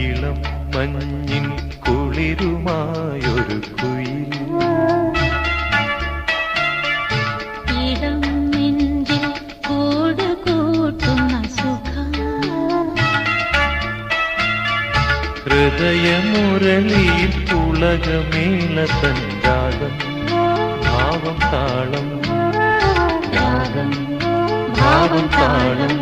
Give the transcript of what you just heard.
ഇളം മഞ്ഞിൻ കുളിരുമായൊരു കുയിൽ ഇളം നെഞ്ചിൽ കൂട് കൂട്ടുന്ന സുഖം ഹൃദയമുരളിയിൽ പുളകമേളതൻ രാഗം ഭാവം താളം രാഗം ഭാവം താളം